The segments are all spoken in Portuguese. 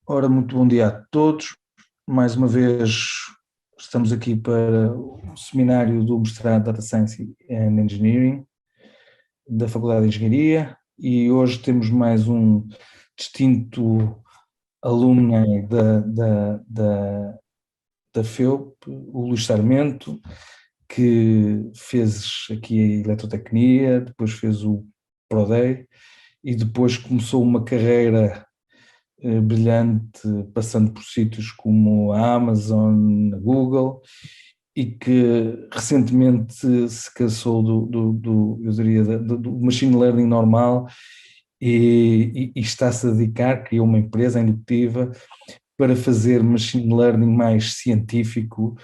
Ora, muito bom dia a todos. Mais uma vez estamos aqui para o seminário do mestrado Data Science and Engineering da Faculdade de Engenharia e hoje temos mais um distinto alumni da FEUP, o Luís Sarmento, que fez aqui a eletrotecnia, depois fez o ProDei e depois começou uma carreira brilhante, passando por sítios como a Amazon, a Google, e que recentemente se cansou eu diria, do machine learning normal e está-se a dedicar, criou uma empresa indutiva para fazer machine learning mais científico,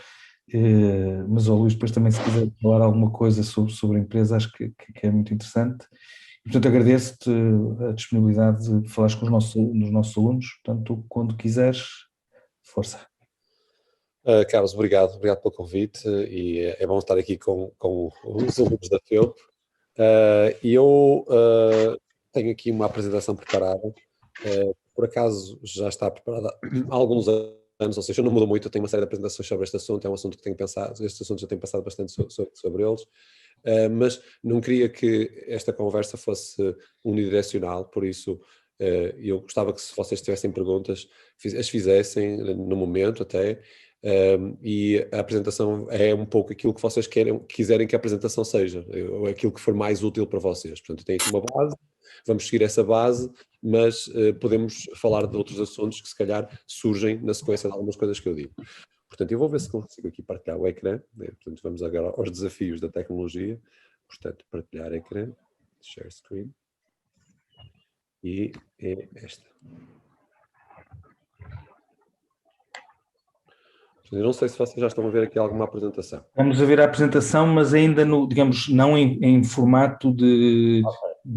mas o Luís depois também se quiser falar alguma coisa sobre a empresa, acho que é muito interessante. Portanto, agradeço-te a disponibilidade de falares com os nossos alunos, portanto, quando quiseres, força. Carlos, obrigado pelo convite e é bom estar aqui com os alunos da FEUP. E eu tenho aqui uma apresentação preparada, por acaso já está preparada há alguns anos, ou seja, não mudou muito, eu tenho uma série de apresentações sobre este assunto, é um assunto que tenho pensado, este assunto já tenho pensado bastante sobre eles, mas não queria que esta conversa fosse unidirecional, por isso eu gostava que se vocês tivessem perguntas, as fizessem no momento até, e a apresentação é um pouco aquilo que vocês quiserem que a apresentação seja, ou aquilo que for mais útil para vocês. Portanto, tem aqui uma base, vamos seguir essa base, mas podemos falar de outros assuntos que se calhar surgem na sequência de algumas coisas que eu digo. Portanto, eu vou ver se consigo aqui partilhar o ecrã, né? Portanto, vamos agora aos desafios da tecnologia. Portanto, partilhar ecrã, share screen, e é esta. Eu não sei se vocês já estão a ver aqui alguma apresentação. Vamos a ver a apresentação, mas ainda no, digamos, não em formato de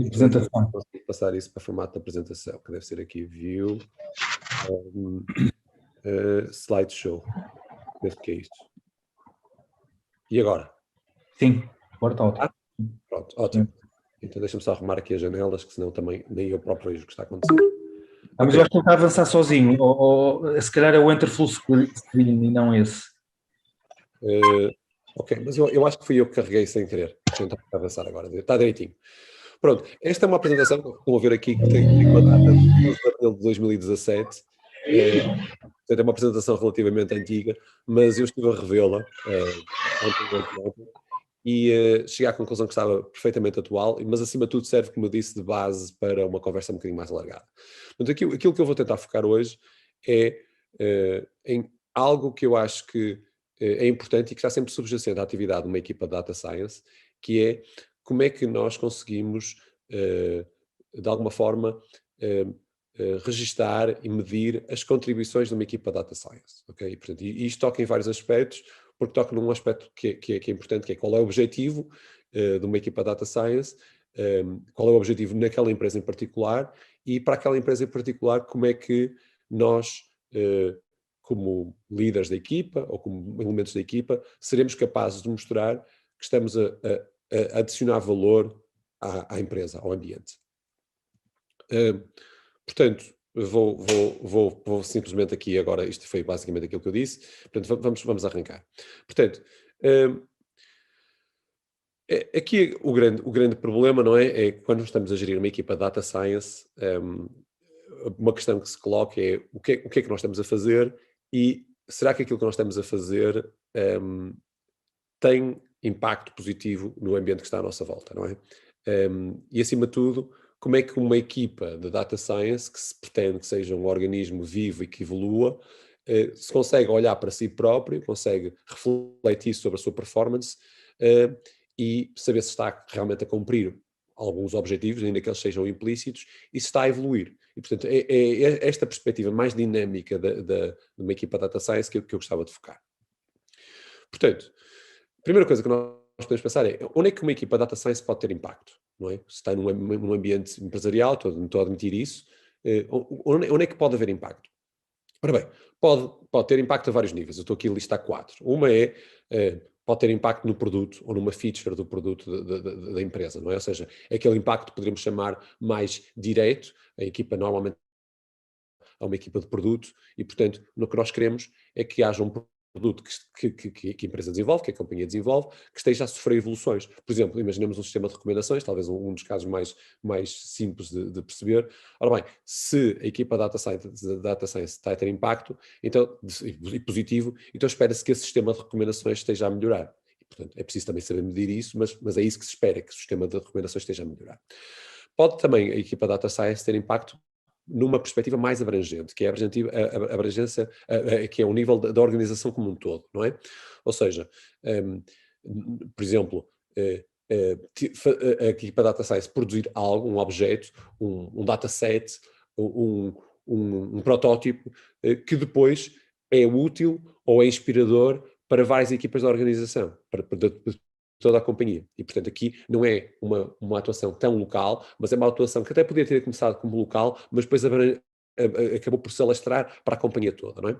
apresentação. Então, consigo passar isso para formato de apresentação, que deve ser aqui View, Slideshow. Penso que é isto. E agora? Sim, agora está ótimo. Pronto, ótimo. Então deixa-me só arrumar aqui as janelas, que senão também nem eu próprio vejo o que está acontecendo. Mas eu acho que ele está a avançar sozinho, ou se calhar é o Enter Full Screen e não esse. Ok, mas eu acho que fui eu que carreguei sem querer. Deixa eu tentar avançar agora, está direitinho. Pronto, esta é uma apresentação que estão a ver aqui, que tem uma data de 11 de abril de 2017. Portanto, é uma apresentação relativamente antiga, mas eu estive a revê-la ontem, e cheguei à conclusão que estava perfeitamente atual, mas acima de tudo serve, como eu disse, de base para uma conversa um bocadinho mais alargada. Portanto, aquilo que eu vou tentar focar hoje é em algo que eu acho que é importante e que está sempre subjacente à atividade de uma equipa de Data Science, que é como é que nós conseguimos, de alguma forma, registar e medir as contribuições de uma equipa de Data Science. Okay? E, portanto, isto toca em vários aspectos, porque toca num aspecto que é importante, que é qual é o objetivo de uma equipa de Data Science, qual é o objetivo naquela empresa em particular, e para aquela empresa em particular, como é que nós, como líderes da equipa, ou como elementos da equipa, seremos capazes de mostrar que estamos a adicionar valor à empresa, ao ambiente. Portanto, vou simplesmente aqui agora, isto foi basicamente aquilo que eu disse, portanto vamos arrancar. Portanto, aqui o grande problema, não é? É quando estamos a gerir uma equipa de Data Science, uma questão que se coloca é o que é que nós estamos a fazer e será que aquilo que nós estamos a fazer tem impacto positivo no ambiente que está à nossa volta, não é? E acima de tudo, como é que uma equipa de Data Science, que se pretende que seja um organismo vivo e que evolua, se consegue olhar para si próprio, consegue refletir sobre a sua performance e saber se está realmente a cumprir alguns objetivos, ainda que eles sejam implícitos, e se está a evoluir. E, portanto, é esta perspectiva mais dinâmica de uma equipa de Data Science que eu gostava de focar. Portanto, a primeira coisa que nós podemos pensar é onde é que uma equipa de Data Science pode ter impacto? Não é? Se está num ambiente empresarial, estou a admitir isso, onde é que pode haver impacto? Ora bem, pode ter impacto a vários níveis. Eu estou aqui a listar 4. Uma pode ter impacto no produto ou numa feature do produto da empresa, não é? Ou seja, aquele impacto poderíamos chamar mais direto. A equipa normalmente a uma equipa de produto e, portanto, no que nós queremos é que haja um produto que a empresa desenvolve, que a companhia desenvolve, que esteja a sofrer evoluções. Por exemplo, imaginemos um sistema de recomendações, talvez um dos casos mais simples de perceber. Ora bem, se a equipa de Data Science está a ter impacto então, e positivo, então espera-se que esse sistema de recomendações esteja a melhorar. E, portanto, é preciso também saber medir isso, mas é isso que se espera, que o sistema de recomendações esteja a melhorar. Pode também a equipa Data Science ter impacto numa perspectiva mais abrangente, que é a abrangência, que é o nível da organização como um todo, não é? Ou seja, por exemplo, a equipa Data Science produzir algo, um objeto, um dataset, um protótipo, que depois é útil ou é inspirador para várias equipas da organização, para toda a companhia. E, portanto, aqui não é uma atuação tão local, mas é uma atuação que até podia ter começado como local, mas depois acabou por se alastrar para a companhia toda, não é?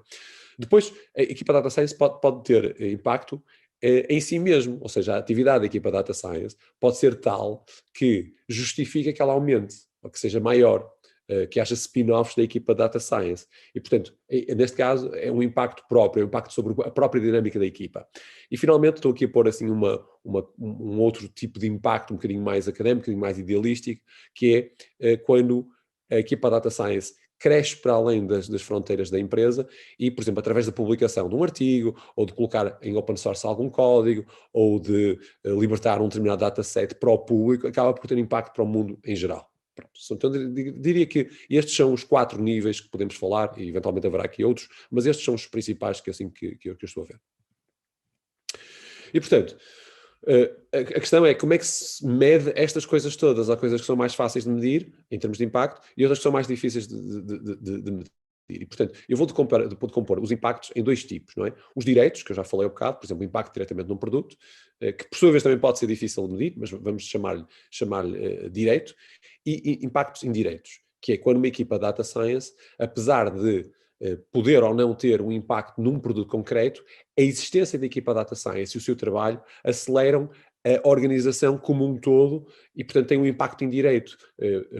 Depois, a equipa Data Science pode ter impacto em si mesmo, ou seja, a atividade da equipa Data Science pode ser tal que justifica que ela aumente, ou que seja maior, que haja spin-offs da equipa Data Science. E, portanto, neste caso, é um impacto próprio, é um impacto sobre a própria dinâmica da equipa. E, finalmente, estou aqui a pôr assim, um outro tipo de impacto um bocadinho mais académico, um bocadinho mais idealístico, que é quando a equipa Data Science cresce para além das fronteiras da empresa e, por exemplo, através da publicação de um artigo, ou de colocar em open source algum código, ou de libertar um determinado dataset para o público, acaba por ter impacto para o mundo em geral. Pronto. Então, diria que estes são os 4 níveis que podemos falar, e eventualmente haverá aqui outros, mas estes são os principais que eu estou a ver. E, portanto, a questão é como é que se mede estas coisas todas. Há coisas que são mais fáceis de medir, em termos de impacto, e outras que são mais difíceis de medir. E, portanto, eu vou decompor os impactos em 2 tipos, não é? Os diretos, que eu já falei há bocado, por exemplo, o impacto diretamente num produto, que por sua vez também pode ser difícil de medir, mas vamos chamar-lhe direto, e impactos indiretos, que é quando uma equipa Data Science, apesar de poder ou não ter um impacto num produto concreto, a existência da equipa Data Science e o seu trabalho aceleram a organização como um todo e, portanto, tem um impacto indireto,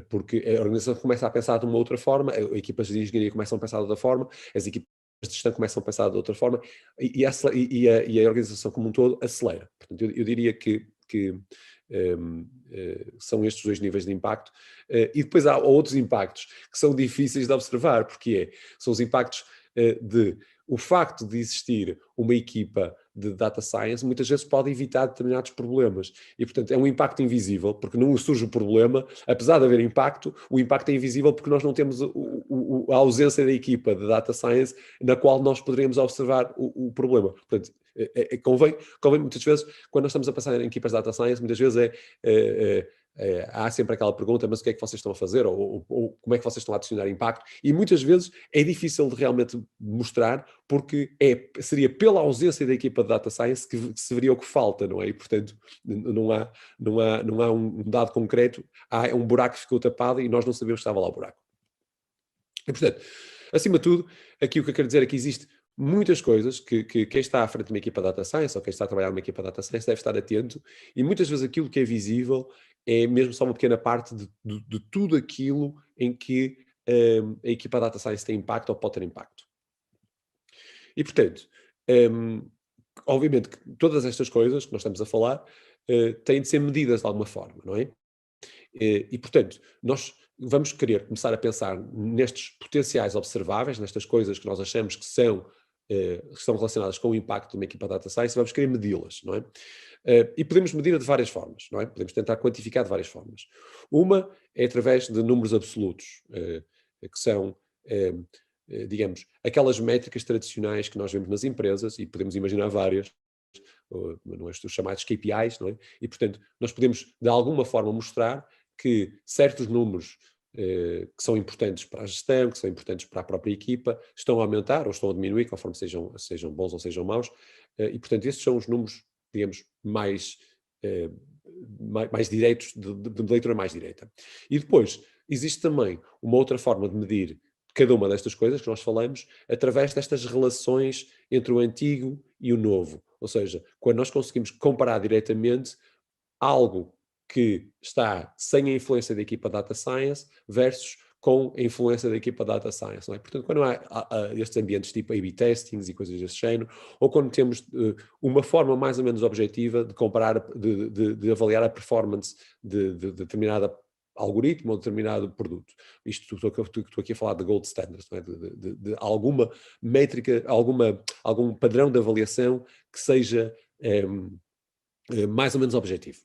porque a organização começa a pensar de uma outra forma, as equipas de engenharia começam a pensar de outra forma, as equipas de gestão começam a pensar de outra forma e a organização como um todo acelera. Portanto, eu diria que são estes 2 níveis de impacto. E depois há outros impactos que são difíceis de observar, porque são os impactos de o facto de existir uma equipa de data science muitas vezes pode evitar determinados problemas e, portanto, é um impacto invisível, porque não surge o problema, apesar de haver impacto, o impacto é invisível porque nós não temos a ausência da equipa de data science na qual nós poderíamos observar o problema. Portanto, convém muitas vezes, quando nós estamos a pensar em equipas de data science, muitas vezes há sempre aquela pergunta, mas o que é que vocês estão a fazer? Ou como é que vocês estão a adicionar impacto? E muitas vezes é difícil de realmente mostrar, porque seria pela ausência da equipa de data science que se veria o que falta, não é? E, portanto, não há um dado concreto, há um buraco que ficou tapado e nós não sabemos que estava lá o buraco. E, portanto, acima de tudo, aqui o que eu quero dizer é que existe muitas coisas que quem está à frente de uma equipa de data science ou quem está a trabalhar numa equipa de data science deve estar atento, e muitas vezes aquilo que é visível é mesmo só uma pequena parte de tudo aquilo em que a equipa de data science tem impacto ou pode ter impacto. E, portanto, obviamente que todas estas coisas que nós estamos a falar têm de ser medidas de alguma forma, não é? E, portanto, nós vamos querer começar a pensar nestes potenciais observáveis, nestas coisas que nós achamos que estão relacionadas com o impacto de uma equipa de data science, vamos querer medi-las, não é? E podemos medir de várias formas, não é? Podemos tentar quantificar de várias formas. Uma é através de números absolutos, que são, digamos, aquelas métricas tradicionais que nós vemos nas empresas, e podemos imaginar várias, os chamados KPIs, não é? E, portanto, nós podemos, de alguma forma, mostrar que certos números que são importantes para a gestão, que são importantes para a própria equipa, estão a aumentar ou estão a diminuir, conforme sejam bons ou sejam maus, e, portanto, esses são os números, digamos, mais direitos, de leitura mais direita. E depois, existe também uma outra forma de medir cada uma destas coisas que nós falamos, através destas relações entre o antigo e o novo. Ou seja, quando nós conseguimos comparar diretamente algo que está sem a influência da equipa Data Science versus com a influência da equipa Data Science, não é? Portanto, quando há estes ambientes tipo A/B testings e coisas desse género, ou quando temos uma forma mais ou menos objetiva de comparar, de avaliar a performance de determinada algoritmo ou determinado produto. Isto estou aqui a falar de gold standards, não é? de alguma métrica, algum padrão de avaliação que seja mais ou menos objetivo.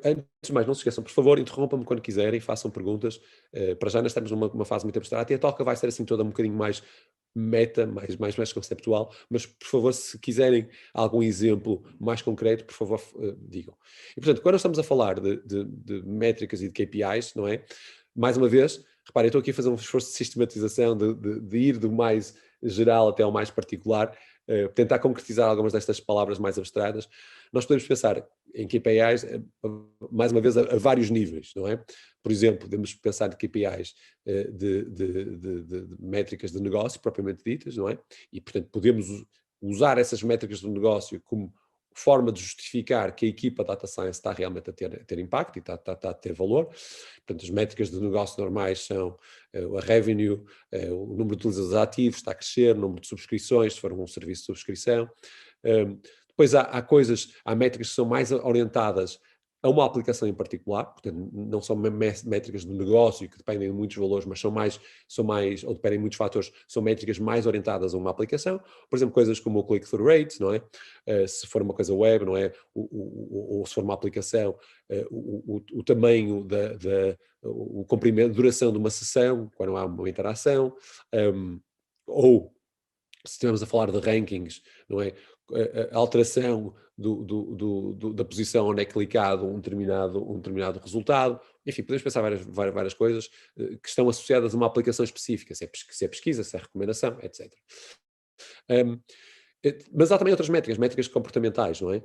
Antes de mais, não se esqueçam, por favor, interrompam-me quando quiserem, façam perguntas. Para já nós estamos numa fase muito abstrata e a toca vai ser assim toda um bocadinho mais meta, mais conceptual, mas por favor, se quiserem algum exemplo mais concreto, por favor, digam. E portanto, quando nós estamos a falar de métricas e de KPIs, não é? Mais uma vez, reparem, eu estou aqui a fazer um esforço de sistematização, de ir do mais geral até ao mais particular, tentar concretizar algumas destas palavras mais abstratas. Nós podemos pensar em KPIs, mais uma vez, a vários níveis, não é? Por exemplo, podemos pensar de KPIs de métricas de negócio, propriamente ditas, não é? E, portanto, podemos usar essas métricas do negócio como forma de justificar que a equipa Data Science está realmente a ter impacto e está a ter valor. Portanto, as métricas de negócio normais são a revenue, o número de utilizadores ativos está a crescer, o número de subscrições, se for um serviço de subscrição. Depois há métricas que são mais orientadas a uma aplicação em particular, portanto, não são métricas do negócio que dependem de muitos valores, mas são mais, ou dependem de muitos fatores, são métricas mais orientadas a uma aplicação. Por exemplo, coisas como o click-through rate, não é? Se for uma coisa web, não é? Ou se for uma aplicação, o tamanho o comprimento, a duração de uma sessão, quando há uma interação, ou se estivermos a falar de rankings, não é? A alteração da posição onde é clicado um determinado resultado. Enfim, podemos pensar várias coisas que estão associadas a uma aplicação específica, se é pesquisa, se é recomendação, etc. Mas há também outras métricas comportamentais, não é?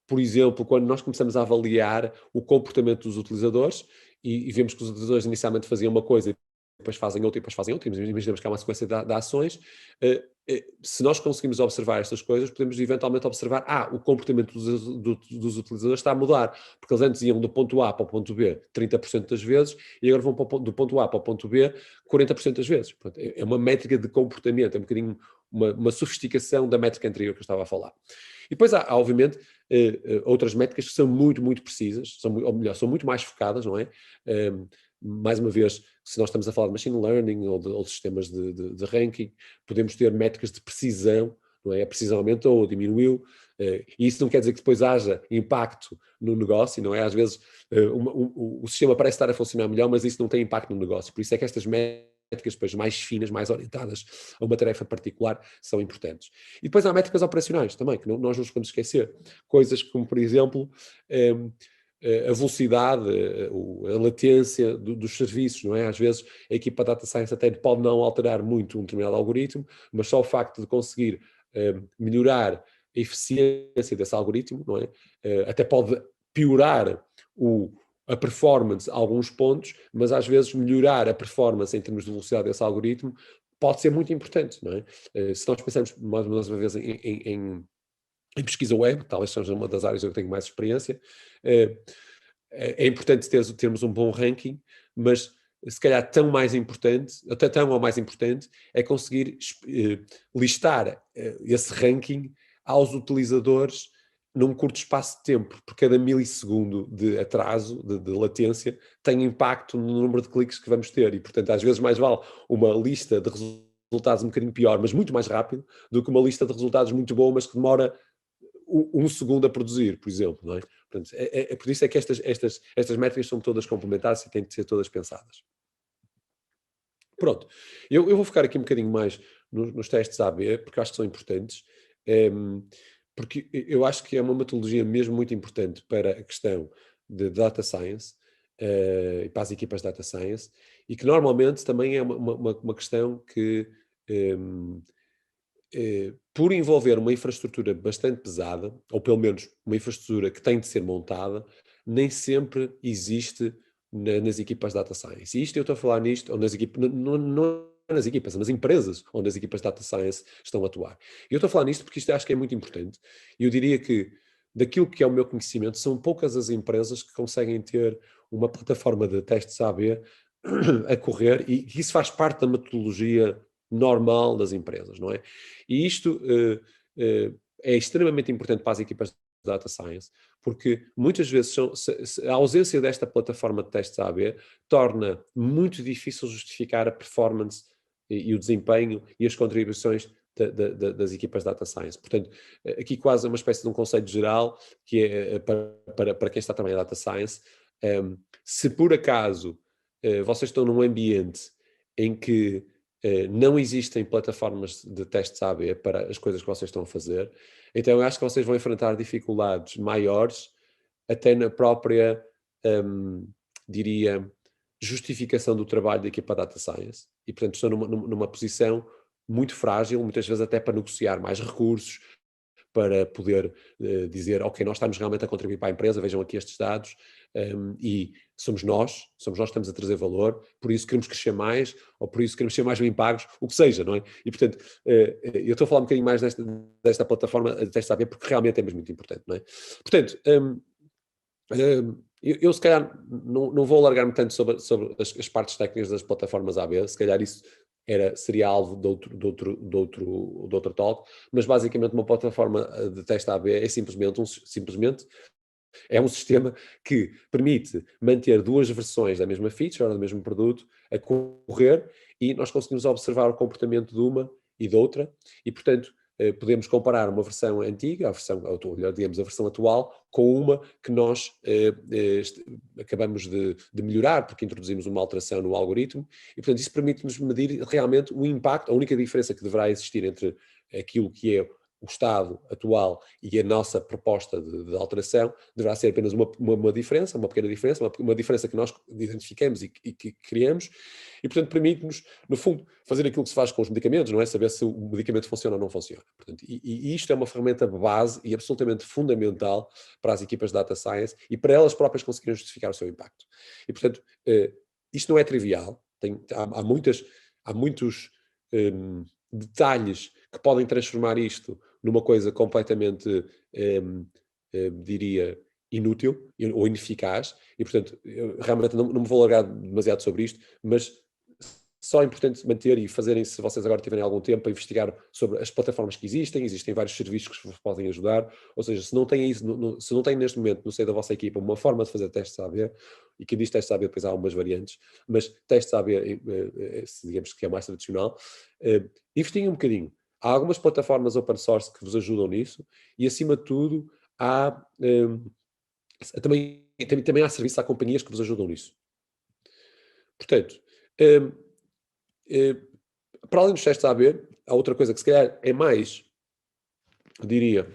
Por exemplo, quando nós começamos a avaliar o comportamento dos utilizadores e vemos que os utilizadores inicialmente faziam uma coisa, depois fazem outra e depois fazem outra, imaginamos que há uma sequência de ações, se nós conseguimos observar estas coisas, podemos eventualmente observar, o comportamento dos utilizadores está a mudar, porque eles antes iam do ponto A para o ponto B 30% das vezes e agora vão do ponto A para o ponto B 40% das vezes. Portanto, é uma métrica de comportamento, é um bocadinho uma sofisticação da métrica anterior que eu estava a falar. E depois há obviamente, outras métricas que são muito, muito precisas, ou melhor, são muito mais focadas, não é? Mais uma vez, se nós estamos a falar de machine learning ou de sistemas de ranking, podemos ter métricas de precisão, não é? A precisão aumentou ou diminuiu, e isso não quer dizer que depois haja impacto no negócio, não é? Às vezes o sistema parece estar a funcionar melhor, mas isso não tem impacto no negócio. Por isso é que estas métricas depois mais finas, mais orientadas a uma tarefa particular, são importantes. E depois há métricas operacionais também, que nós não nos podemos esquecer. Coisas como, por exemplo, a velocidade, a latência dos serviços, não é? Às vezes a equipa Data Science até pode não alterar muito um determinado algoritmo, mas só o facto de conseguir melhorar a eficiência desse algoritmo, não é? Até pode piorar a performance a alguns pontos, mas às vezes melhorar a performance em termos de velocidade desse algoritmo pode ser muito importante, não é? Se nós pensarmos mais uma vez em pesquisa web, talvez seja uma das áreas onde eu tenho mais experiência, é importante termos um bom ranking, mas se calhar tão mais importante, até tão ou mais importante, é conseguir listar esse ranking aos utilizadores num curto espaço de tempo, porque cada milissegundo de atraso, de latência, tem impacto no número de cliques que vamos ter, e portanto às vezes mais vale uma lista de resultados um bocadinho pior, mas muito mais rápido, do que uma lista de resultados muito boa, mas que demora um segundo a produzir, por exemplo, não é? Portanto, por isso é que estas métricas são todas complementares e têm de ser todas pensadas. Pronto, eu vou ficar aqui um bocadinho mais nos testes A/B, porque eu acho que são importantes, porque eu acho que é uma metodologia mesmo muito importante para a questão de Data Science, e para as equipas de Data Science, e que normalmente também é uma questão que por envolver uma infraestrutura bastante pesada, ou pelo menos uma infraestrutura que tem de ser montada, nem sempre existe nas equipas de Data Science. E isto eu estou a falar nisto, ou nas equipas, não nas equipas, nas empresas onde as equipas de Data Science estão a atuar. E eu estou a falar nisto porque isto acho que é muito importante. E eu diria que, daquilo que é o meu conhecimento, são poucas as empresas que conseguem ter uma plataforma de testes A/B a correr, e isso faz parte da metodologia normal das empresas, não é? E isto é extremamente importante para as equipas de Data Science, porque muitas vezes a ausência desta plataforma de testes AB torna muito difícil justificar a performance e o desempenho e as contribuições das equipas de Data Science. Portanto, aqui quase uma espécie de um conceito geral que é para quem está a trabalhar em Data Science. Se por acaso vocês estão num ambiente em que não existem plataformas de testes AB para as coisas que vocês estão a fazer, então eu acho que vocês vão enfrentar dificuldades maiores até na própria, diria, justificação do trabalho da equipa Data Science. E, portanto, estão numa posição muito frágil, muitas vezes até para negociar mais recursos, para poder dizer, ok, nós estamos realmente a contribuir para a empresa, vejam aqui estes dados, e somos nós que estamos a trazer valor, por isso queremos crescer mais, ou por isso queremos ser mais bem pagos, o que seja, não é? E, portanto, eu estou a falar um bocadinho mais desta plataforma de testes AB, porque realmente é mesmo muito importante, não é? Portanto, eu se calhar não vou alargar-me tanto sobre as partes técnicas das plataformas AB, se calhar isso seria alvo de outro talk, mas basicamente uma plataforma de teste AB é simplesmente é um sistema que permite manter duas versões da mesma feature, ou do mesmo produto, a correr, e nós conseguimos observar o comportamento de uma e de outra, e portanto podemos comparar uma versão antiga, digamos a versão atual, com uma que nós acabamos de melhorar, porque introduzimos uma alteração no algoritmo, e portanto isso permite-nos medir realmente o impacto. A única diferença que deverá existir entre aquilo que é o estado atual e a nossa proposta de alteração deverá ser apenas uma diferença, uma pequena diferença, uma diferença que nós identificamos e que criamos, e portanto permite-nos, no fundo, fazer aquilo que se faz com os medicamentos, não é? Saber se o medicamento funciona ou não funciona. Portanto, e isto é uma ferramenta base e absolutamente fundamental para as equipas de Data Science e para elas próprias conseguirem justificar o seu impacto. E portanto, isto não é trivial, há muitos detalhes que podem transformar isto numa coisa completamente, diria, inútil ou ineficaz, e portanto, eu realmente não me vou alargar demasiado sobre isto, mas só é importante manter e fazerem, se vocês agora tiverem algum tempo, a investigar sobre as plataformas que existem vários serviços que vos podem ajudar, ou seja, se não têm isso, se não têm neste momento no seio da vossa equipa uma forma de fazer testes AB, e quem diz testes AB depois há algumas variantes, mas testes AB, digamos que é mais tradicional, investiguem um bocadinho. Há algumas plataformas open source que vos ajudam nisso, e acima de tudo há também há serviços, há companhias que vos ajudam nisso. Portanto, para além dos testes AB, há outra coisa que se calhar é mais, diria,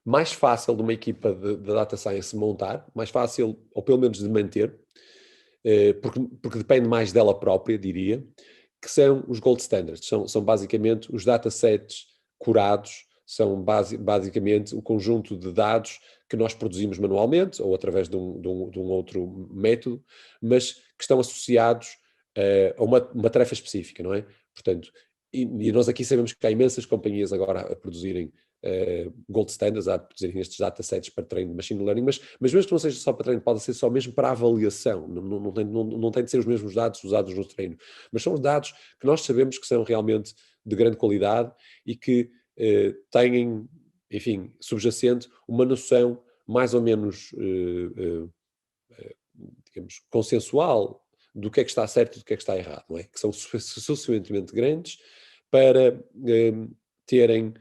mais fácil de uma equipa de Data Science montar, mais fácil, ou pelo menos de manter, porque depende mais dela própria, diria, que são os gold standards. São basicamente os datasets curados, são basicamente o conjunto de dados que nós produzimos manualmente ou através de um outro método, mas que estão associados a uma tarefa específica, não é? Portanto, e nós aqui sabemos que há imensas companhias agora a produzirem gold standards, a produzirem estes datasets para treino de machine learning, mas mesmo que não seja só para treino, pode ser só mesmo para avaliação, não tem de ser os mesmos dados usados no treino, mas são os dados que nós sabemos que são realmente de grande qualidade e que têm, enfim, subjacente uma noção mais ou menos, digamos, consensual do que é que está certo e do que é que está errado, não é? Que são suficientemente grandes para terem,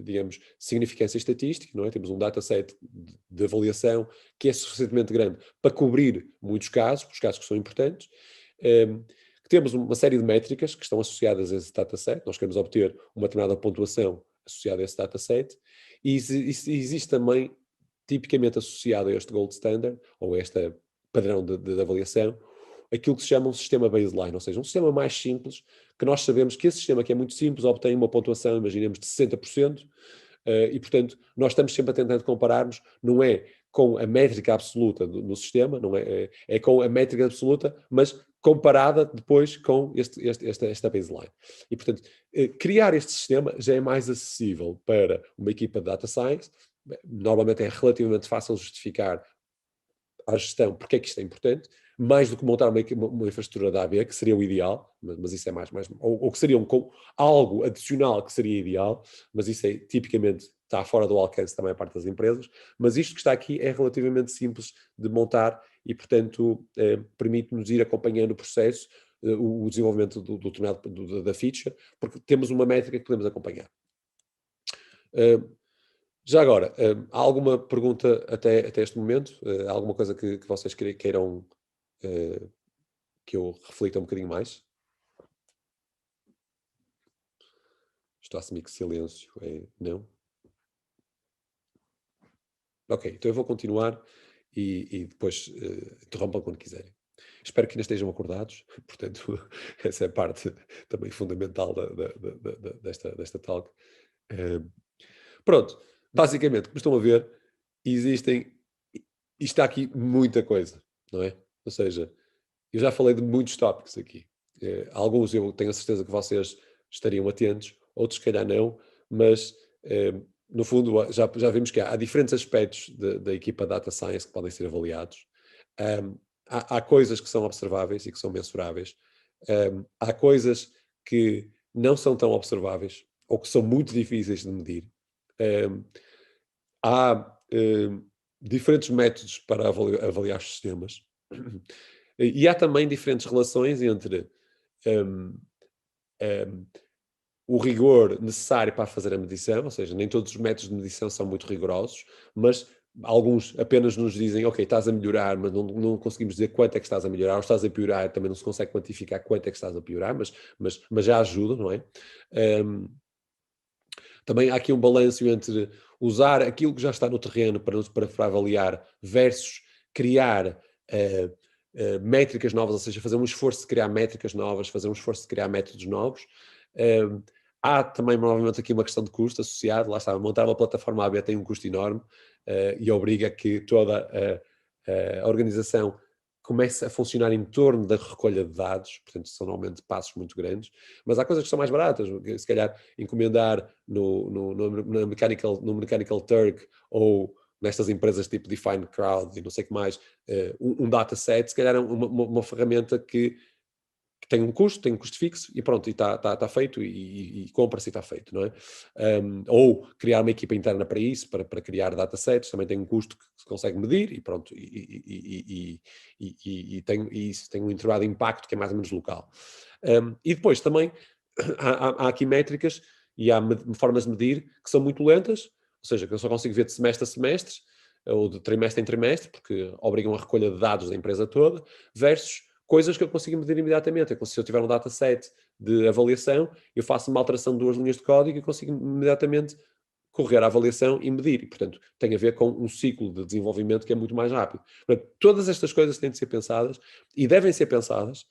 digamos, significância estatística, não é? Temos um dataset de avaliação que é suficientemente grande para cobrir muitos casos, os casos que são importantes, temos uma série de métricas que estão associadas a esse dataset, nós queremos obter uma determinada pontuação associada a esse dataset, e existe também, tipicamente associado a este gold standard, ou a este padrão de avaliação, aquilo que se chama um sistema baseline, ou seja, um sistema mais simples, que nós sabemos que esse sistema, que é muito simples, obtém uma pontuação, imaginemos, de 60%, e, portanto, nós estamos sempre a tentar comparar-nos, não é com a métrica absoluta do sistema, não é com a métrica absoluta, mas comparada depois com esta baseline. E, portanto, criar este sistema já é mais acessível para uma equipa de data science, normalmente é relativamente fácil justificar à gestão, porque é que isto é importante, mais do que montar uma infraestrutura da AB, que seria o ideal, mas isso é mais ou que seria algo adicional que seria ideal, mas isso é tipicamente está fora do alcance da maior parte das empresas, mas isto que está aqui é relativamente simples de montar e, portanto, permite-nos ir acompanhando o processo, o desenvolvimento da feature, porque temos uma métrica que podemos acompanhar. Já agora, há alguma pergunta até este momento? Há alguma coisa que vocês queiram que eu reflita um bocadinho mais? Estou a assumir que silêncio é não. Ok, então eu vou continuar e depois interrompam quando quiserem. Espero que ainda estejam acordados, portanto, essa é a parte também fundamental desta talk. Pronto, basicamente, como estão a ver, existem. E está aqui muita coisa, não é? Ou seja, eu já falei de muitos tópicos aqui. Alguns eu tenho a certeza que vocês estariam atentos, outros se calhar não, mas no fundo já vimos que há diferentes aspectos da equipa Data Science que podem ser avaliados. Há coisas que são observáveis e que são mensuráveis. Há coisas que não são tão observáveis ou que são muito difíceis de medir. Há diferentes métodos para avaliar os sistemas. E há também diferentes relações entre o rigor necessário para fazer a medição, ou seja, nem todos os métodos de medição são muito rigorosos, mas alguns apenas nos dizem, ok, estás a melhorar, mas não conseguimos dizer quanto é que estás a melhorar, ou estás a piorar, também não se consegue quantificar quanto é que estás a piorar, mas já ajuda, não é? Também há aqui um balanço entre usar aquilo que já está no terreno para avaliar versus criar métricas novas, ou seja, fazer um esforço de criar métricas novas, fazer um esforço de criar métodos novos. Há também, provavelmente, aqui uma questão de custo associado. Lá está, montar uma plataforma AB tem um custo enorme e obriga que toda a organização comece a funcionar em torno da recolha de dados, portanto, são normalmente passos muito grandes, mas há coisas que são mais baratas, se calhar encomendar no Mechanical Turk ou nestas empresas tipo Define Crowd e não sei o que mais, um dataset, se calhar é uma ferramenta que tem um custo fixo e pronto, e está feito e compra-se e está feito, não é? Ou criar uma equipa interna para isso, para criar datasets, também tem um custo que se consegue medir e pronto, e isso tem um determinado impacto que é mais ou menos local. E depois também há aqui métricas e há formas de medir que são muito lentas, ou seja, que eu só consigo ver de semestre a semestre, ou de trimestre em trimestre, porque obrigam a recolha de dados da empresa toda, versus coisas que eu consigo medir imediatamente. Se eu tiver um dataset de avaliação, eu faço uma alteração de 2 linhas de código e consigo imediatamente correr a avaliação e medir. E, portanto, tem a ver com um ciclo de desenvolvimento que é muito mais rápido. Portanto, todas estas coisas têm de ser pensadas e devem ser pensadas.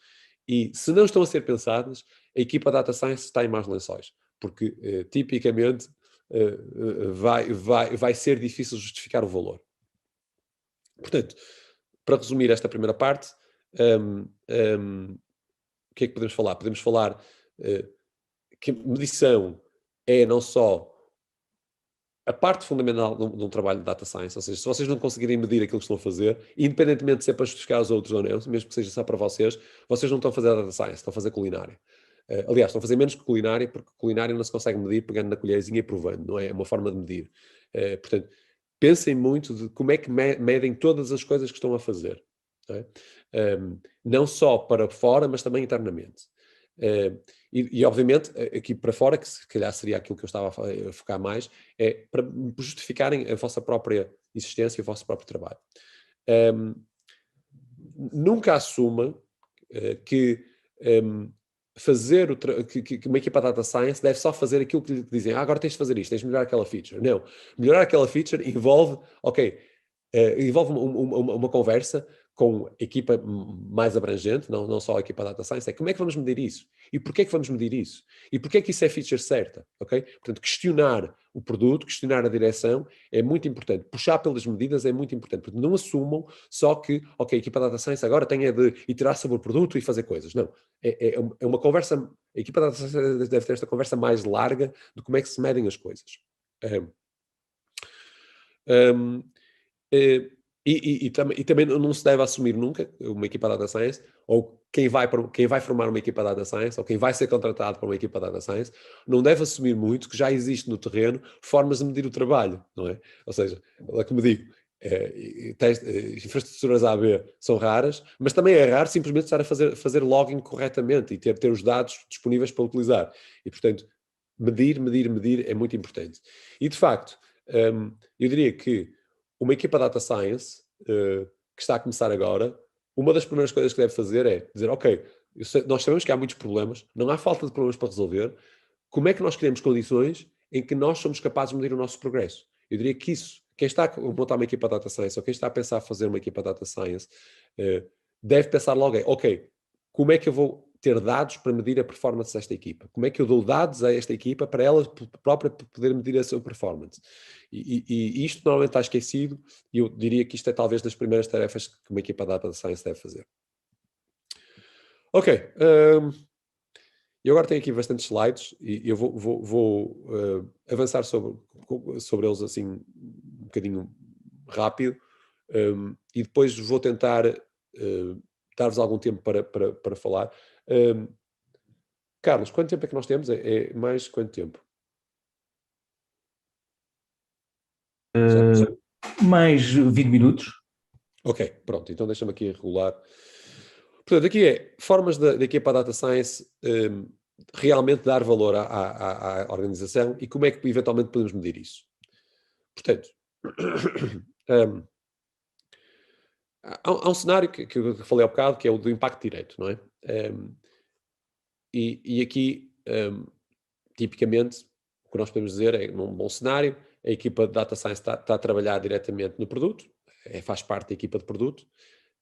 E se não estão a ser pensadas, a equipa Data Science está em maus lençóis. Porque, tipicamente, vai ser difícil justificar o valor. Portanto, para resumir esta primeira parte, o que é que podemos falar? Podemos falar que medição é não só a parte fundamental de um trabalho de data science, ou seja, se vocês não conseguirem medir aquilo que estão a fazer, independentemente de se é para justificar os outros ou não, mesmo que seja só para vocês não estão a fazer data science, estão a fazer culinária. Aliás, estão a fazer menos que culinária, porque culinária não se consegue medir pegando na colherzinha e provando, não é? É uma forma de medir. Portanto, pensem muito de como é que medem todas as coisas que estão a fazer. Não é? Não só para fora, mas também internamente. E obviamente, aqui para fora, que se calhar seria aquilo que eu estava a focar mais, é para justificarem a vossa própria existência e o vosso próprio trabalho. Nunca assuma que fazer que uma equipa de data science deve só fazer aquilo que lhe dizem, agora tens de fazer isto, tens de melhorar aquela feature. Não. Melhorar aquela feature envolve, envolve uma conversa com a equipa mais abrangente, não só a equipa Data Science, é como é que vamos medir isso? E porquê é que vamos medir isso? E porquê é que isso é feature certa? Ok? Portanto, questionar o produto, questionar a direção é muito importante. Puxar pelas medidas é muito importante. Portanto, não assumam só que, a equipa Data Science agora tem de iterar sobre o produto e fazer coisas. Não. É uma conversa, a equipa Data Science deve ter esta conversa mais larga de como é que se medem as coisas. E também não se deve assumir nunca uma equipa de Data Science, ou quem vai formar uma equipa de Data Science, ou quem vai ser contratado para uma equipa de Data Science, não deve assumir muito que já existe no terreno formas de medir o trabalho, não é? Ou seja, é como digo, infraestruturas AB são raras, mas também é raro simplesmente estar a fazer logging corretamente e ter os dados disponíveis para utilizar. E, portanto, medir é muito importante. E, de facto, eu diria que uma equipa Data Science que está a começar agora, uma das primeiras coisas que deve fazer é dizer, ok, nós sabemos que há muitos problemas, não há falta de problemas para resolver, como é que nós criamos condições em que nós somos capazes de medir o nosso progresso? Eu diria que isso, quem está a montar uma equipa Data Science, ou quem está a pensar fazer uma equipa Data Science, deve pensar logo, ok, como é que eu vou ter dados para medir a performance desta equipa? Como é que eu dou dados a esta equipa para ela própria poder medir a sua performance? E isto normalmente está esquecido, e eu diria que isto é talvez das primeiras tarefas que uma equipa de Data Science deve fazer. Ok, eu agora tenho aqui bastantes slides e eu vou avançar sobre eles assim um bocadinho rápido, e depois vou tentar dar-vos algum tempo para falar. Carlos, quanto tempo é que nós temos? É mais quanto tempo? Mais 20 minutos. Ok, pronto, então deixa-me aqui regular. Portanto, aqui é formas da equipa Data Science realmente dar valor à organização e como é que eventualmente podemos medir isso. Portanto, há um cenário que eu falei há bocado, que é o do impacto direto, não é? E aqui, tipicamente, o que nós podemos dizer é, num bom cenário, a equipa de Data Science está a trabalhar diretamente no produto, faz parte da equipa de produto,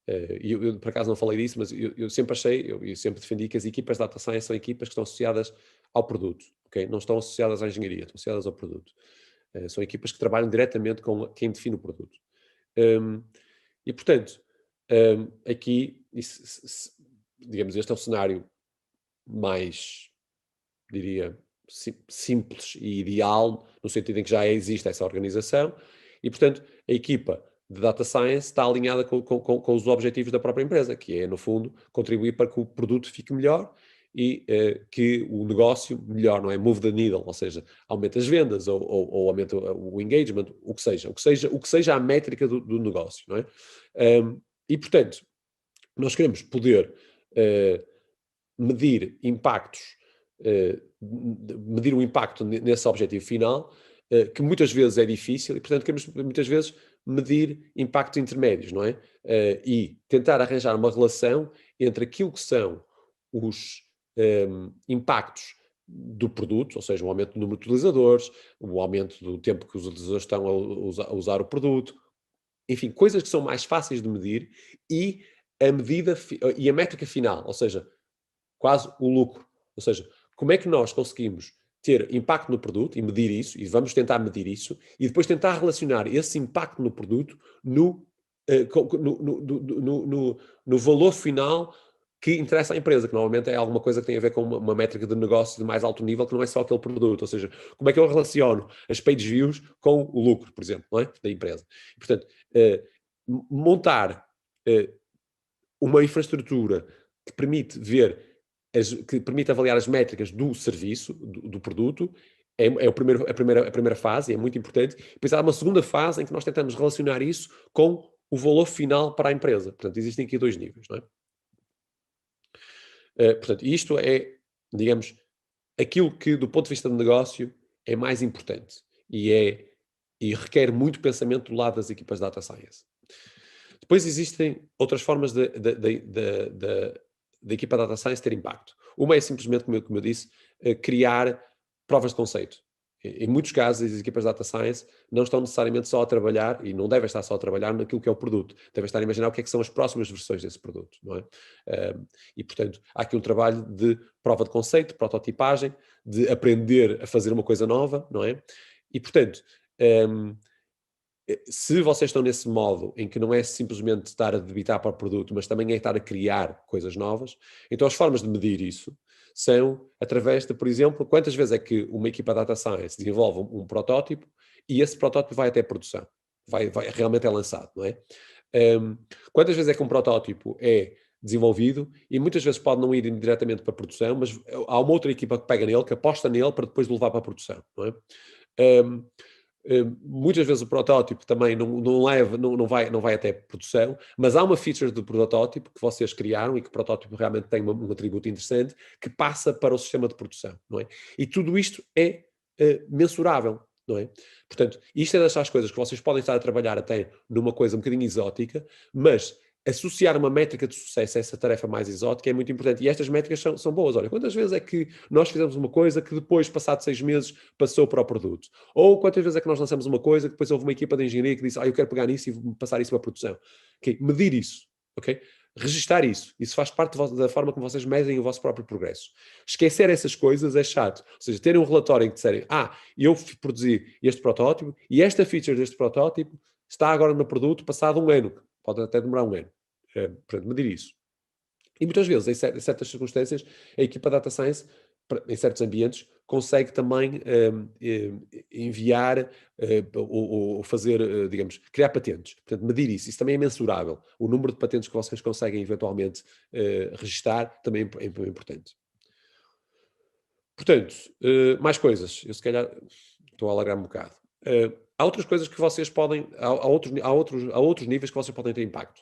e eu por acaso não falei disso, mas eu sempre achei, eu sempre defendi que as equipas de Data Science são equipas que estão associadas ao produto, ok? Não estão associadas à engenharia, estão associadas ao produto. São equipas que trabalham diretamente com quem define o produto. E, portanto, aqui, digamos, este é o cenário mais, diria, simples e ideal, no sentido em que já existe essa organização, e, portanto, a equipa de Data Science está alinhada com os objetivos da própria empresa, que é, no fundo, contribuir para que o produto fique melhor e que o negócio melhor, não é? Move the needle, ou seja, aumenta as vendas ou aumenta o engagement, o que seja a métrica do negócio, não é? E, portanto, nós queremos poder medir impactos, medir o impacto nesse objetivo final, que muitas vezes é difícil, e portanto queremos muitas vezes medir impactos intermédios, não é? E tentar arranjar uma relação entre aquilo que são os impactos do produto, ou seja, o aumento do número de utilizadores, o aumento do tempo que os utilizadores estão a usar o produto, enfim, coisas que são mais fáceis de medir, e a medida e a métrica final, ou seja, quase o lucro. Ou seja, como é que nós conseguimos ter impacto no produto e medir isso, e vamos tentar medir isso, e depois tentar relacionar esse impacto no produto no valor final que interessa à empresa, que normalmente é alguma coisa que tem a ver com uma métrica de negócio de mais alto nível, que não é só aquele produto. Ou seja, como é que eu relaciono as page views com o lucro, por exemplo, não é? Da empresa. Portanto, montar uma infraestrutura que permite que permite avaliar as métricas do serviço, do produto, é a primeira fase, é muito importante. Depois há uma segunda fase em que nós tentamos relacionar isso com o valor final para a empresa. Portanto, existem aqui dois níveis, não é? Portanto, isto é, digamos, aquilo que, do ponto de vista de negócio, é mais importante e requer muito pensamento do lado das equipas de Data Science. Depois existem outras formas da equipa de Data Science ter impacto. Uma é simplesmente, como eu disse, criar provas de conceito. Em muitos casos, as equipas de Data Science não estão necessariamente só a trabalhar, e não devem estar só a trabalhar naquilo que é o produto. Devem estar a imaginar o que é que são as próximas versões desse produto, não é? E, portanto, há aqui um trabalho de prova de conceito, prototipagem, de aprender a fazer uma coisa nova, não é? E, portanto, se vocês estão nesse modo em que não é simplesmente estar a debitar para o produto, mas também é estar a criar coisas novas, então as formas de medir isso são através de, por exemplo, quantas vezes é que uma equipa de Data Science desenvolve um protótipo e esse protótipo vai até a produção. realmente é lançado, não é? Quantas vezes é que um protótipo é desenvolvido e muitas vezes pode não ir diretamente para a produção, mas há uma outra equipa que pega nele, que aposta nele para depois levar para a produção, não é? Muitas vezes o protótipo também não vai até produção, mas há uma feature do protótipo que vocês criaram e que o protótipo realmente tem um atributo interessante que passa para o sistema de produção, não é? E tudo isto é mensurável, não é? Portanto, isto é das coisas que vocês podem estar a trabalhar até numa coisa um bocadinho exótica, mas associar uma métrica de sucesso a essa tarefa mais exótica é muito importante. E estas métricas são boas. Olha, quantas vezes é que nós fizemos uma coisa que depois, passado 6 meses, passou para o produto? Ou quantas vezes é que nós lançamos uma coisa que depois houve uma equipa de engenharia que disse, eu quero pegar nisso e passar isso para a produção. Ok? Medir isso. Ok? Registar isso. Isso faz parte da forma como vocês medem o vosso próprio progresso. Esquecer essas coisas é chato. Ou seja, terem um relatório em que disserem, eu produzi este protótipo e esta feature deste protótipo está agora no produto passado um ano. Pode até demorar um ano. Portanto, medir isso. E muitas vezes, em certas circunstâncias, a equipa Data Science, em certos ambientes, consegue também enviar ou fazer, digamos, criar patentes. Portanto, medir isso. Isso também é mensurável. O número de patentes que vocês conseguem eventualmente registar também é importante. Portanto, mais coisas. Eu se calhar estou a alargar um bocado. Há outras coisas que vocês podem, há outros níveis que vocês podem ter impacto,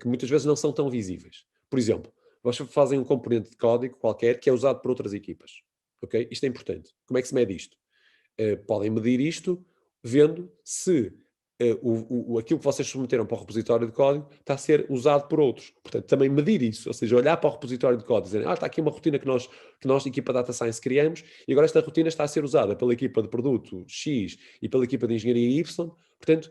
que muitas vezes não são tão visíveis. Por exemplo, vocês fazem um componente de código qualquer que é usado por outras equipas. Ok? Isto é importante. Como é que se mede isto? Podem medir isto vendo se aquilo que vocês submeteram para o repositório de código está a ser usado por outros. Portanto, também medir isso, ou seja, olhar para o repositório de código e dizer, está aqui uma rotina que nós, equipa Data Science, criamos, e agora esta rotina está a ser usada pela equipa de produto X e pela equipa de engenharia Y, portanto,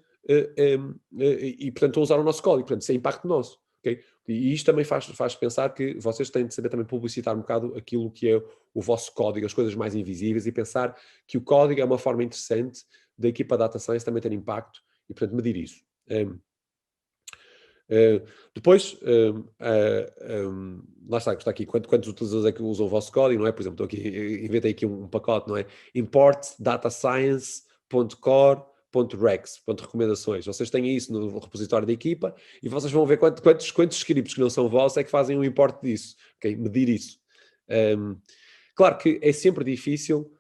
portanto estão a usar o nosso código, portanto, isso é impacto nosso. Okay? E isto também faz pensar que vocês têm de saber também publicitar um bocado aquilo que é o vosso código, as coisas mais invisíveis, e pensar que o código é uma forma interessante da equipa Data Science também ter impacto e, portanto, medir isso. Depois, lá está aqui, quantos utilizadores é que usam o vosso código, não é? Por exemplo, inventei aqui um pacote, não é? Import datascience.core.rex, recomendações. Vocês têm isso no repositório da equipa e vocês vão ver quantos scripts que não são vossos é que fazem um import disso, ok? Medir isso. Claro que é sempre difícil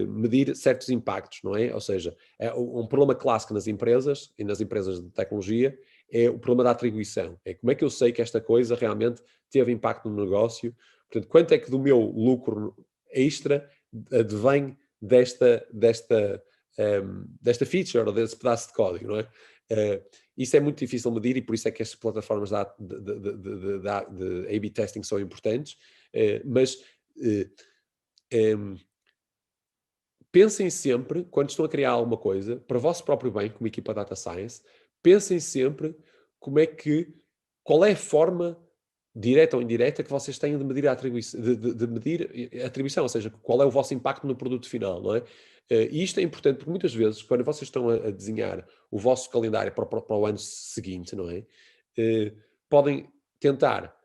medir certos impactos, não é? Ou seja, é um problema clássico nas empresas e nas empresas de tecnologia é o problema da atribuição. É como é que eu sei que esta coisa realmente teve impacto no negócio? Portanto, quanto é que do meu lucro extra advém desta feature ou desse pedaço de código, não é? Isso é muito difícil medir e por isso é que estas plataformas de A/B testing são importantes, mas pensem sempre, quando estão a criar alguma coisa, para o vosso próprio bem, como equipa Data Science, pensem sempre qual é a forma, direta ou indireta, que vocês têm de medir a atribuição, de medir a atribuição, ou seja, qual é o vosso impacto no produto final, não é? E isto é importante porque muitas vezes, quando vocês estão a desenhar o vosso calendário para o ano seguinte, não é? Podem tentar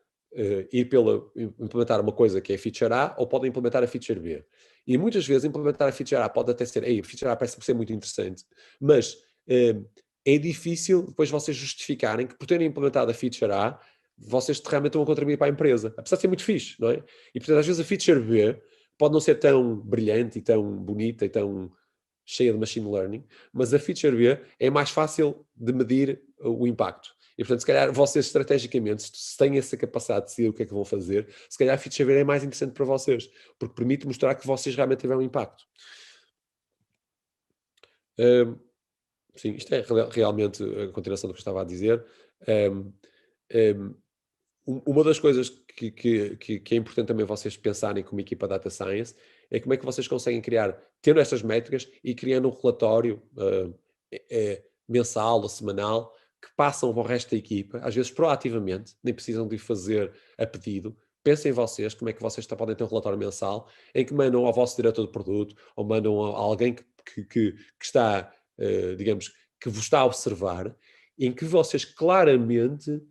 implementar uma coisa que é a feature A ou podem implementar a feature B. E muitas vezes implementar a feature A pode até ser, a feature A parece ser muito interessante, mas é difícil depois vocês justificarem que por terem implementado a feature A, vocês realmente estão a contribuir para a empresa. Apesar de ser muito fixe, não é? E portanto às vezes a feature B pode não ser tão brilhante e tão bonita e tão cheia de machine learning, mas a feature B é mais fácil de medir o impacto. E, portanto, se calhar vocês estrategicamente, se têm essa capacidade de decidir o que é que vão fazer, se calhar a feature B é mais interessante para vocês, porque permite mostrar que vocês realmente tiveram um impacto. Sim, isto é realmente a continuação do que eu estava a dizer. Uma das coisas que é importante também vocês pensarem como equipa Data Science é como é que vocês conseguem tendo estas métricas e criando um relatório mensal ou semanal que passam ao resto da equipa, às vezes proativamente, nem precisam de fazer a pedido. Pensem em vocês, como é que vocês podem ter um relatório mensal em que mandam ao vosso diretor de produto ou mandam a alguém que está, digamos, que vos está a observar, em que vocês claramente,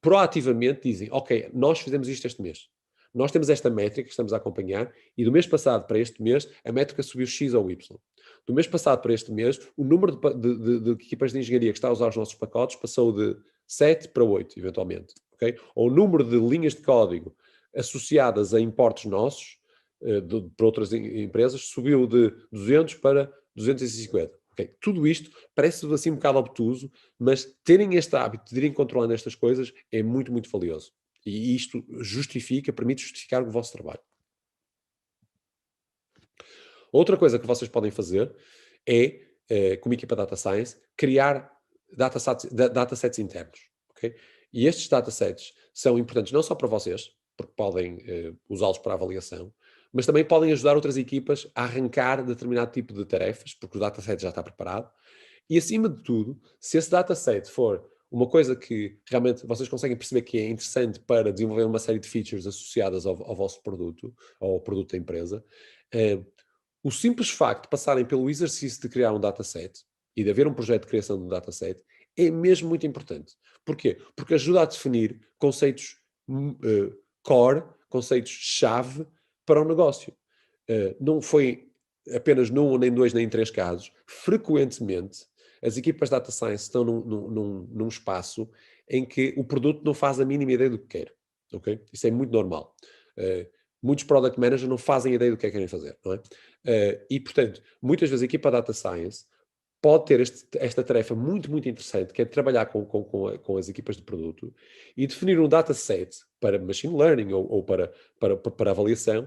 proativamente dizem, ok, nós fizemos isto este mês. Nós temos esta métrica que estamos a acompanhar e do mês passado para este mês a métrica subiu X ou Y. do mês passado para este mês, o número de equipas de engenharia que está a usar os nossos pacotes passou de 7 para 8, eventualmente. Okay? Ou o número de linhas de código associadas a importes nossos, para outras empresas, subiu de 200 para 250. Okay? Tudo isto parece assim um bocado obtuso, mas terem este hábito de irem controlando estas coisas é muito, muito valioso. E isto permite justificar o vosso trabalho. Outra coisa que vocês podem fazer é, como equipa Data Science, criar datasets internos. Okay? E estes datasets são importantes não só para vocês, porque podem usá-los para avaliação, mas também podem ajudar outras equipas a arrancar determinado tipo de tarefas, porque o dataset já está preparado. E, acima de tudo, se esse dataset for uma coisa que realmente vocês conseguem perceber que é interessante para desenvolver uma série de features associadas ao vosso produto, ao produto da empresa, o simples facto de passarem pelo exercício de criar um dataset e de haver um projeto de criação de um dataset é mesmo muito importante. Porquê? Porque ajuda a definir conceitos core, conceitos-chave para o negócio. Não foi apenas num, nem dois, nem três casos. Frequentemente, as equipas de Data Science estão num espaço em que o produto não faz a mínima ideia do que quer. Okay? Isso é muito normal. Muitos product managers não fazem ideia do que é que querem fazer, não é? E, portanto, muitas vezes a equipa Data Science pode ter esta tarefa muito, muito interessante, que é trabalhar com as equipas de produto e definir um dataset para machine learning ou para avaliação,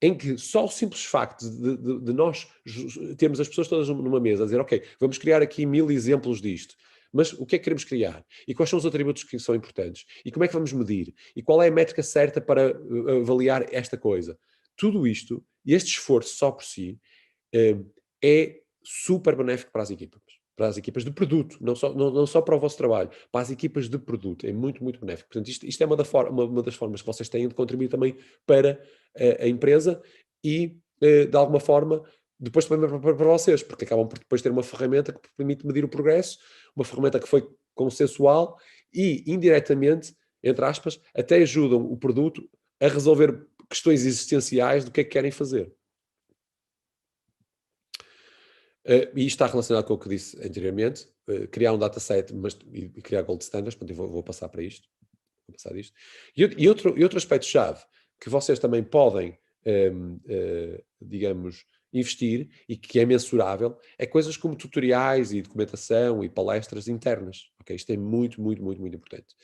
em que só o simples facto de nós termos as pessoas todas numa mesa a dizer, ok, vamos criar aqui 1000 exemplos disto, mas o que é que queremos criar? E quais são os atributos que são importantes? E como é que vamos medir? E qual é a métrica certa para avaliar esta coisa? Tudo isto, e este esforço só por si, é super benéfico para as equipas de produto, não só para o vosso trabalho, para as equipas de produto, é muito, muito benéfico. Portanto, isto é uma das formas que vocês têm de contribuir também para a empresa e, de alguma forma, depois também para vocês, porque acabam por depois ter uma ferramenta que permite medir o progresso, uma ferramenta que foi consensual e, indiretamente, entre aspas, até ajudam o produto a resolver questões existenciais do que é que querem fazer. E isto está relacionado com o que disse anteriormente, criar um dataset e criar gold standards, portanto eu vou passar para isto. Vou passar disto. E outro aspecto-chave que vocês também podem, digamos, investir e que é mensurável, é coisas como tutoriais e documentação e palestras internas. Okay? Isto é muito, muito, muito, muito importante.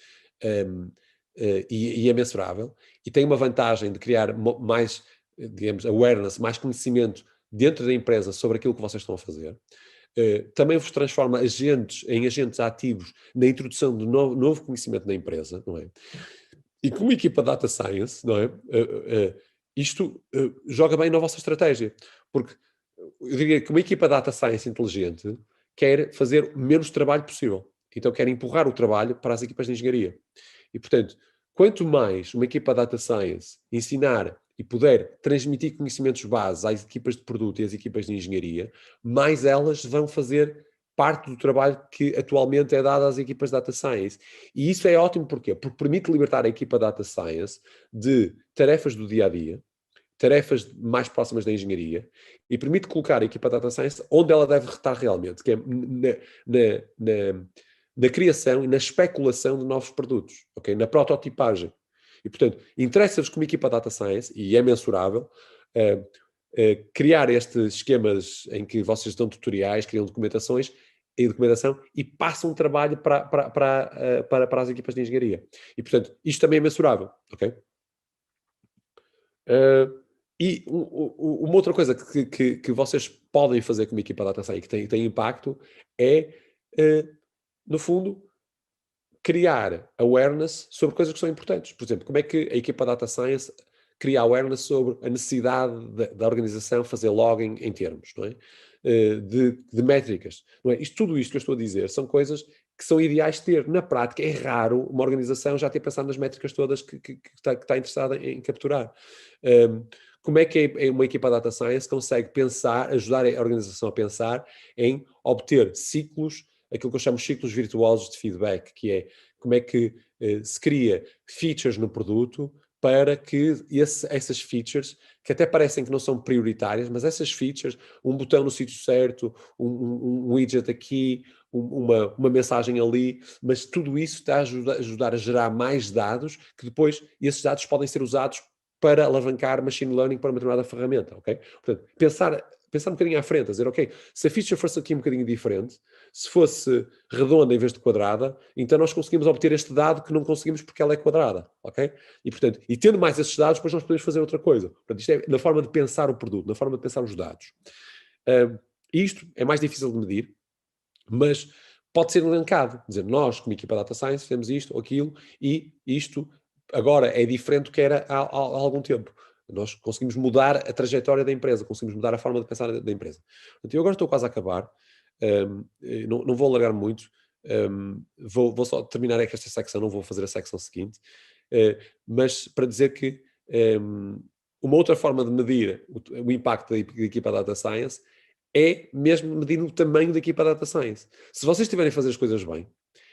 E é mensurável. E tem uma vantagem de criar mais, digamos, awareness, mais conhecimento dentro da empresa sobre aquilo que vocês estão a fazer. Também vos transforma em agentes ativos na introdução de novo conhecimento na empresa, não é? E como equipa Data Science, não é? Isto joga bem na vossa estratégia, porque eu diria que uma equipa Data Science inteligente quer fazer o menos trabalho possível. Então quer empurrar o trabalho para as equipas de engenharia. E, portanto, quanto mais uma equipa Data Science ensinar e puder transmitir conhecimentos básicos às equipas de produto e às equipas de engenharia, mais elas vão fazer parte do trabalho que atualmente é dado às equipas de Data Science. E isso é ótimo porquê? Porque permite libertar a equipa Data Science de tarefas do dia-a-dia, tarefas mais próximas da engenharia, e permite colocar a equipa Data Science onde ela deve estar realmente, que é na criação e na especulação de novos produtos, okay? Na prototipagem. E, portanto, interessa-vos como equipa Data Science, e é mensurável, criar estes esquemas em que vocês dão tutoriais, criam documentação e passam trabalho para as equipas de engenharia. E, portanto, isto também é mensurável, ok? E uma outra coisa que vocês podem fazer como equipa Data Science que tem impacto é, no fundo, criar awareness sobre coisas que são importantes. Por exemplo, como é que a equipa Data Science cria awareness sobre a necessidade da organização fazer logging em termos, não é? De métricas. Não é? Tudo isto que eu estou a dizer são coisas que são ideais ter. Na prática, é raro uma organização já ter pensado nas métricas todas que está interessada em capturar. Como é que uma equipa Data Science consegue pensar, ajudar a organização a pensar em obter ciclos, aquilo que eu chamo de ciclos virtuosos de feedback, que é como é que se cria features no produto para que essas features, que até parecem que não são prioritárias, mas essas features, um botão no sítio certo, um widget aqui, uma mensagem ali, mas tudo isso está a ajudar a gerar mais dados, que depois esses dados podem ser usados para alavancar machine learning para uma determinada ferramenta, ok? Portanto, pensar um bocadinho à frente, a dizer, ok, se a feature fosse aqui um bocadinho diferente, se fosse redonda em vez de quadrada, então nós conseguimos obter este dado que não conseguimos porque ela é quadrada, ok? E, portanto, e tendo mais esses dados, depois nós podemos fazer outra coisa. Portanto, isto é na forma de pensar o produto, na forma de pensar os dados. Isto é mais difícil de medir, mas pode ser elencado. Dizer, nós, como equipa Data Science, fizemos isto ou aquilo, e isto agora é diferente do que era há algum tempo. Nós conseguimos mudar a trajetória da empresa, conseguimos mudar a forma de pensar da empresa. Portanto, eu agora estou quase a acabar, não vou alargar muito, vou só terminar esta secção, não vou fazer a secção seguinte, mas para dizer que uma outra forma de medir o impacto da equipa Data Science é mesmo medir o tamanho da equipa Data Science. Se vocês estiverem a fazer as coisas bem,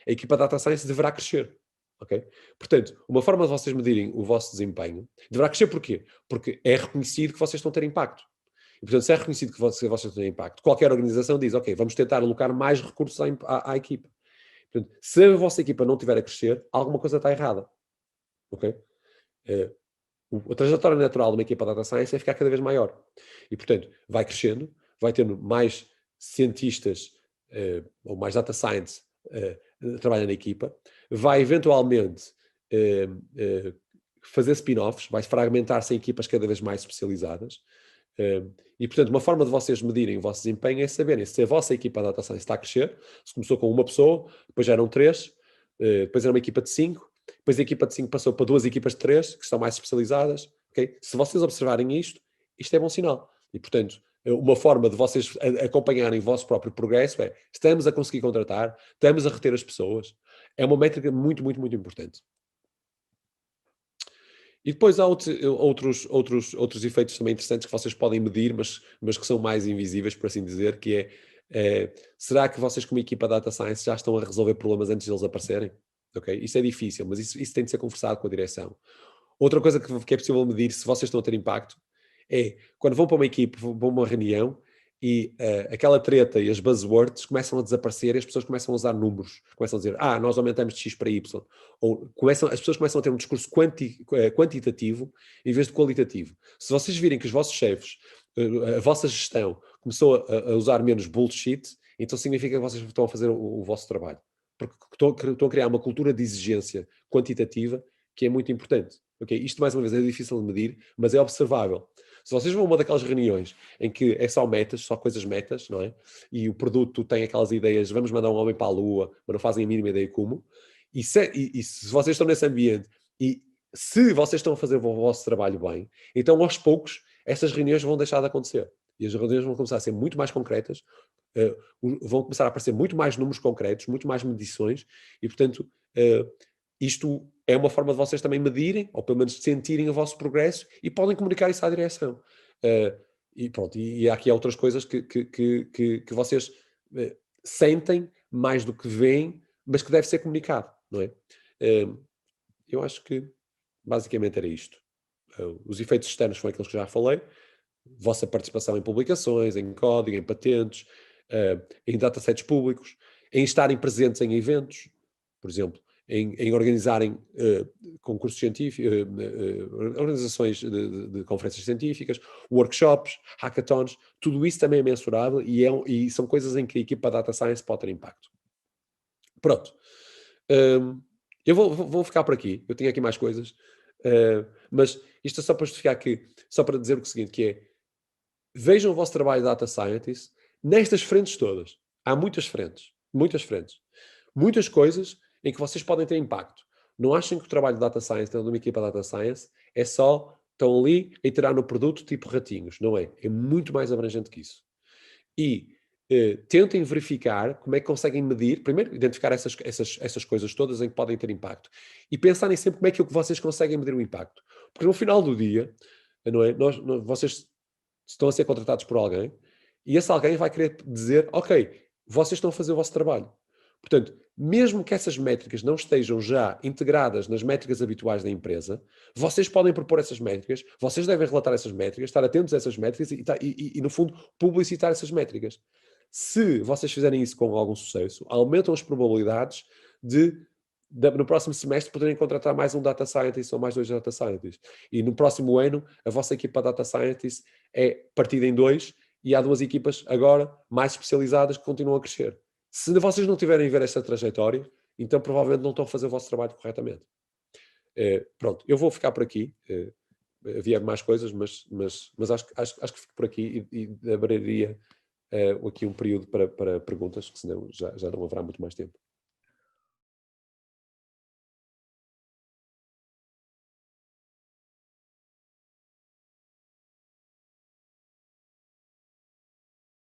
a equipa Data Science deverá crescer. Okay? Portanto, uma forma de vocês medirem o vosso desempenho deverá crescer porquê? Porque é reconhecido que vocês estão a ter impacto. E, portanto, se é reconhecido que vocês estão a ter impacto, qualquer organização diz, ok, vamos tentar alocar mais recursos à equipa. Portanto, se a vossa equipa não estiver a crescer, alguma coisa está errada. Ok? A trajetória natural de uma equipa de Data Science é ficar cada vez maior. E, portanto, vai crescendo, vai tendo mais cientistas ou mais data science trabalhando na equipa, vai eventualmente fazer spin-offs, vai fragmentar-se em equipas cada vez mais especializadas. E, portanto, uma forma de vocês medirem o vosso desempenho é saberem se a vossa equipa de Data Science está a crescer. Se começou com uma pessoa, depois já eram 3, depois era uma equipa de 5, depois a equipa de 5 passou para 2 equipas de 3, que estão mais especializadas. Okay? Se vocês observarem isto é bom sinal. E, portanto, uma forma de vocês acompanharem o vosso próprio progresso é: estamos a conseguir contratar, estamos a reter as pessoas. É uma métrica muito, muito, muito importante. E depois há outros efeitos também interessantes que vocês podem medir, mas que são mais invisíveis, por assim dizer, que será que vocês, como equipa Data Science, já estão a resolver problemas antes de eles aparecerem? Okay? Isso é difícil, mas isso tem de ser conversado com a direção. Outra coisa que é possível medir, se vocês estão a ter impacto, é quando vão para uma equipe, vão para uma reunião e aquela treta e as buzzwords começam a desaparecer e as pessoas começam a usar números, começam a dizer, nós aumentamos de X para Y, ou as pessoas começam a ter um discurso quantitativo em vez de qualitativo. Se vocês virem que os vossos chefes, a vossa gestão começou a usar menos bullshit, então significa que vocês estão a fazer o vosso trabalho. Porque estão a criar uma cultura de exigência quantitativa que é muito importante. Okay? Isto, mais uma vez, é difícil de medir, mas é observável. Se vocês vão a uma daquelas reuniões em que é só metas, só coisas metas, não é? E o produto tem aquelas ideias, vamos mandar um homem para a Lua, mas não fazem a mínima ideia como, e se vocês estão nesse ambiente e se vocês estão a fazer o vosso trabalho bem, então aos poucos essas reuniões vão deixar de acontecer. E as reuniões vão começar a ser muito mais concretas, vão começar a aparecer muito mais números concretos, muito mais medições, e portanto isto é uma forma de vocês também medirem, ou pelo menos sentirem o vosso progresso, e podem comunicar isso à direção. E pronto, e aqui há outras coisas que vocês sentem mais do que veem, mas que deve ser comunicado, não é? Eu acho que basicamente era isto. Os efeitos externos foram aqueles que já falei, vossa participação em publicações, em código, em patentes, em datasets públicos, em estarem presentes em eventos, por exemplo, em organizarem concursos científicos, organizações de conferências científicas, workshops, hackathons, tudo isso também é mensurável e são coisas em que a equipa Data Science pode ter impacto. Pronto. Eu vou ficar por aqui. Eu tenho aqui mais coisas. Mas isto é só para justificar só para dizer o seguinte, que é: vejam o vosso trabalho de Data Scientist nestas frentes todas. Há muitas frentes. Muitas coisas em que vocês podem ter impacto. Não achem que o trabalho de Data Science, dentro de uma equipa de Data Science, é só estão ali a iterar no produto tipo ratinhos. Não é. É muito mais abrangente que isso. E tentem verificar como é que conseguem medir, primeiro, identificar essas coisas todas em que podem ter impacto. E pensarem sempre como é que vocês conseguem medir o impacto. Porque no final do dia, não é, vocês estão a ser contratados por alguém e esse alguém vai querer dizer, ok, vocês estão a fazer o vosso trabalho. Portanto, mesmo que essas métricas não estejam já integradas nas métricas habituais da empresa, vocês podem propor essas métricas, vocês devem relatar essas métricas, estar atentos a essas métricas e no fundo, publicitar essas métricas. Se vocês fizerem isso com algum sucesso, aumentam as probabilidades no próximo semestre poderem contratar mais um data scientist ou mais 2 data scientists. E no próximo ano, a vossa equipa data scientist é partida em 2 e há 2 equipas agora mais especializadas que continuam a crescer. Se vocês não tiverem a ver esta trajetória, então provavelmente não estão a fazer o vosso trabalho corretamente. Pronto, eu vou ficar por aqui. Havia mais coisas, mas acho que fico por aqui e abriria aqui um período para perguntas, que senão já não haverá muito mais tempo.